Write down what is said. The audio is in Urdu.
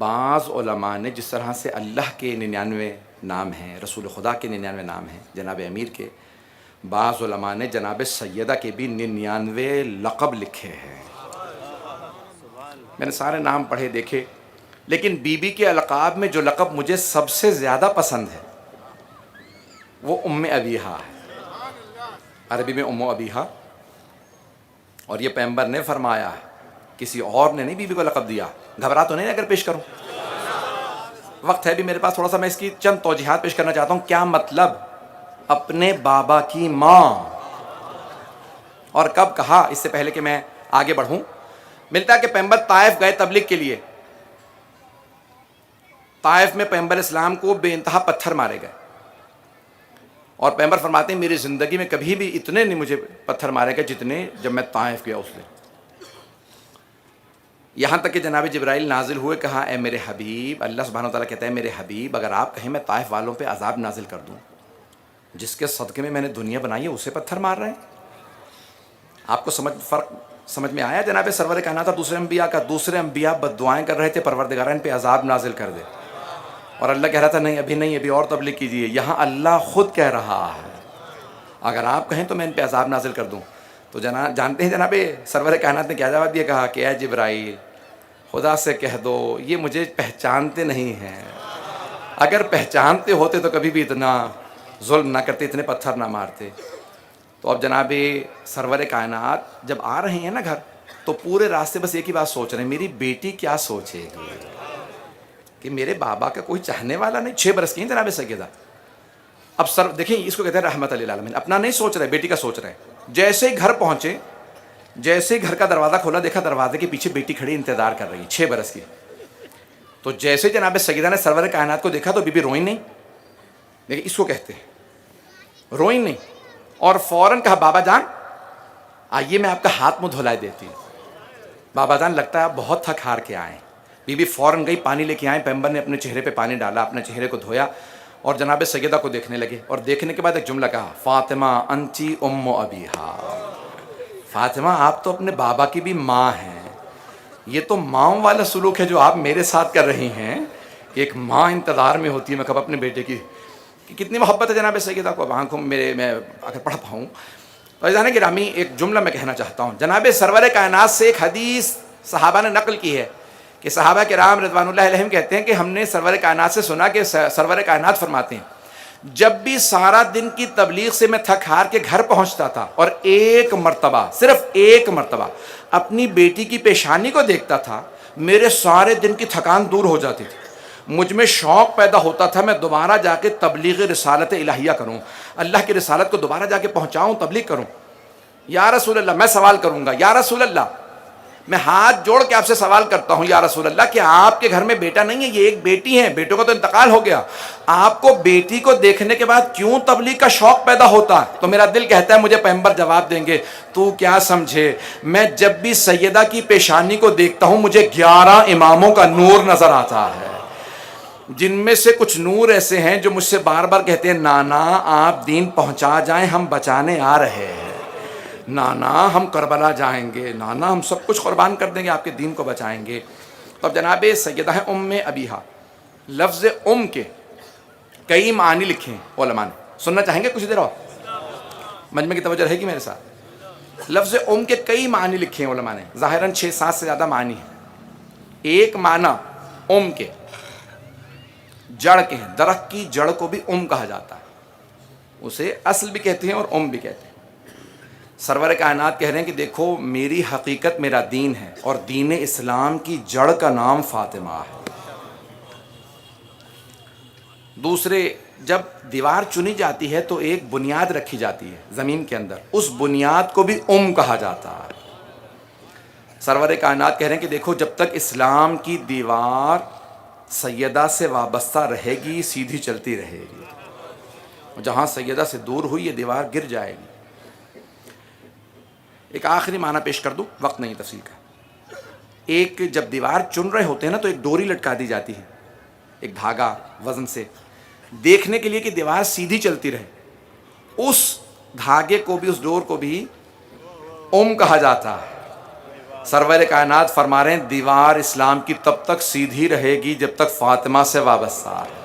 بعض علماء نے جس طرح سے اللہ کے 99 نام ہیں، رسول خدا کے 99 نام ہیں، جناب امیر کے، بعض علماء نے جناب سیدہ کے بھی 99 لقب لکھے ہیں۔ میں نے سارے نام پڑھے دیکھے، لیکن بی بی کے القاب میں جو لقب مجھے سب سے زیادہ پسند ہے وہ ام ابیہا ہے، عربی میں ام ابیہا، اور یہ پیغمبر نے فرمایا ہے، کسی اور نے نہیں بی بی کو لقب دیا۔ گھبرا تو نہیں اگر پیش کروں؟ وقت ہے بھی میرے پاس تھوڑا سا، میں اس کی چند توضیحات پیش کرنا چاہتا ہوں۔ کیا مطلب اپنے بابا کی ماں، اور کب کہا؟ اس سے پہلے کہ میں آگے بڑھوں، ملتا ہے کہ پیغمبر طائف گئے تبلیغ کے لیے۔ طائف میں پیغمبر اسلام کو بے انتہا پتھر مارے گئے، اور پیغمبر فرماتے ہیں میری زندگی میں کبھی بھی اتنے نہیں مجھے پتھر مارے گئے جتنے جب میں طائف گیا اس دن۔ یہاں تک کہ جناب جبرائیل نازل ہوئے، کہا اے میرے حبیب، اللہ سبحانہ وتعالیٰ کہتا ہے میرے حبیب اگر آپ کہیں میں طائف والوں پہ عذاب نازل کر دوں، جس کے صدقے میں میں نے دنیا بنائی ہے اسے پتھر مار رہے ہیں۔ آپ کو فرق سمجھ میں آیا جناب سرور کائنات اور دوسرے انبیاء کا؟ دوسرے انبیاء بد دعائیں کر رہے تھے پروردگار ان پہ عذاب نازل کر دے، اور اللہ کہہ رہا تھا نہیں ابھی نہیں، ابھی اور تبلیغ کیجیے۔ یہاں اللہ خود کہہ رہا ہے اگر آپ کہیں تو میں ان پہ عذاب نازل کر دوں۔ تو جانتے ہیں جناب سرور کائنات نے کیا جواب دیا؟ کہا کہ اے جبرائیل خدا سے کہہ دو یہ مجھے پہچانتے نہیں ہیں، اگر پہچانتے ہوتے تو کبھی بھی اتنا ظلم نہ کرتے، اتنے پتھر نہ مارتے۔ تو اب جناب سرور کائنات جب آ رہے ہیں نا گھر، تو پورے راستے بس ایک ہی بات سوچ رہے ہیں میری بیٹی کیا سوچے گی، کہ میرے بابا کا کوئی چاہنے والا نہیں۔ 6 برس کی ہیں جناب سیدہ۔ اب سر دیکھیں اس کو کہتے ہیں رحمت للعالمین، اپنا نہیں سوچ رہے بیٹی کا سوچ رہے ہیں۔ جیسے ہی گھر پہنچے، جیسے ہی گھر کا دروازہ کھولا، دیکھا دروازے کے پیچھے بیٹی کھڑی انتظار کر رہی ہے 6 برس کی۔ تو جیسے جناب سیدہ نے سرور کائنات کو دیکھا تو بی بی روئی نہیں، لیکن اس کو کہتے ہیں روئی نہیں، اور فوراً کہا بابا جان آئیے میں آپ کا ہاتھ منہ دھلائے دیتی ہوں۔ بابا جان لگتا ہے آپ بہت تھک ہار کے آئیں۔ بی بی فوراً گئی، پانی لے کے آئیں، پیغمبر نے اپنے چہرے پہ پانی ڈالا، اپنے چہرے کو دھویا، اور جناب سیدہ کو دیکھنے لگے، اور دیکھنے کے بعد ایک جملہ کہا فاطمہ انتی ام ابیہا، فاطمہ آپ تو اپنے بابا کی بھی ماں ہیں۔ یہ تو ماں والا سلوک ہے جو آپ میرے ساتھ کر رہی ہیں، کہ ایک ماں انتظار میں ہوتی ہے میں کب اپنے بیٹے کی، کہ کتنی محبت ہے جناب سیدہ کو اب آنکھوں میں اگر پڑھ پاؤں۔ تو جانے گرامی ایک جملہ میں کہنا چاہتا ہوں، جناب سرور کائنات سے ایک حدیث صحابہ نے نقل کی ہے کہ صحابہ کرام رضوان اللہ علیہم کہتے ہیں کہ ہم نے سرور کائنات سے سنا کہ سرور کائنات فرماتے ہیں جب بھی سارا دن کی تبلیغ سے میں تھک ہار کے گھر پہنچتا تھا اور ایک مرتبہ، صرف ایک مرتبہ اپنی بیٹی کی پیشانی کو دیکھتا تھا، میرے سارے دن کی تھکان دور ہو جاتی تھی۔ مجھ میں شوق پیدا ہوتا تھا میں دوبارہ جا کے تبلیغ رسالت الہیہ کروں، اللہ کی رسالت کو دوبارہ جا کے پہنچاؤں، تبلیغ کروں۔ یا رسول اللہ، میں سوال کروں گا، یا رسول اللہ میں ہاتھ جوڑ کے آپ سے سوال کرتا ہوں یا رسول اللہ کہ آپ کے گھر میں بیٹا نہیں ہے، یہ ایک بیٹی ہے، بیٹوں کا تو انتقال ہو گیا، آپ کو بیٹی کو دیکھنے کے بعد کیوں تبلیغ کا شوق پیدا ہوتا ہے؟ تو میرا دل کہتا ہے مجھے پیغمبر جواب دیں گے تو کیا سمجھے، میں جب بھی سیدہ کی پیشانی کو دیکھتا ہوں مجھے 11 اماموں کا نور نظر آتا ہے، جن میں سے کچھ نور ایسے ہیں جو مجھ سے بار بار کہتے ہیں نانا آپ دین پہنچا جائیں، ہم بچانے آ رہے ہیں، نانا ہم کربلا جائیں گے، نانا ہم سب کچھ قربان کر دیں گے، آپ کے دین کو بچائیں گے۔ تو اب جناب سیدہ ہے ام ابیہا، لفظ ام کے کئی معنی لکھے ہیں علماء نے، سننا چاہیں گے کچھ دیر اور؟ مجمع کی توجہ رہے گی میرے ساتھ؟ لفظ ام کے کئی معنی لکھے ہیں علماء نے، ظاہراً 6-7 سے زیادہ معنی ہیں۔ ایک معنی ام کے جڑ کے ہیں، درخت کی جڑ کو بھی ام کہا جاتا ہے، اسے اصل بھی کہتے ہیں اور ام بھی کہتے ہیں۔ سرور کائنات کہہ رہے ہیں کہ دیکھو میری حقیقت میرا دین ہے، اور دین اسلام کی جڑ کا نام فاطمہ ہے۔ دوسرے، جب دیوار چنی جاتی ہے تو ایک بنیاد رکھی جاتی ہے زمین کے اندر، اس بنیاد کو بھی ام کہا جاتا ہے۔ سرور کائنات کہہ رہے ہیں کہ دیکھو جب تک اسلام کی دیوار سیدہ سے وابستہ رہے گی سیدھی چلتی رہے گی، جہاں سیدہ سے دور ہوئی یہ دیوار گر جائے گی۔ ایک آخری معنی پیش کر دوں، وقت نہیں تفصیل کا۔ ایک جب دیوار چن رہے ہوتے ہیں نا تو ایک ڈوری لٹکا دی جاتی ہے، ایک دھاگا وزن سے، دیکھنے کے لیے کہ دیوار سیدھی چلتی رہے، اس دھاگے کو بھی، اس ڈور کو بھی ام کہا جاتا ہے۔ سرور کائنات فرما رہے ہیں دیوار اسلام کی تب تک سیدھی رہے گی جب تک فاطمہ سے وابستہ ہے۔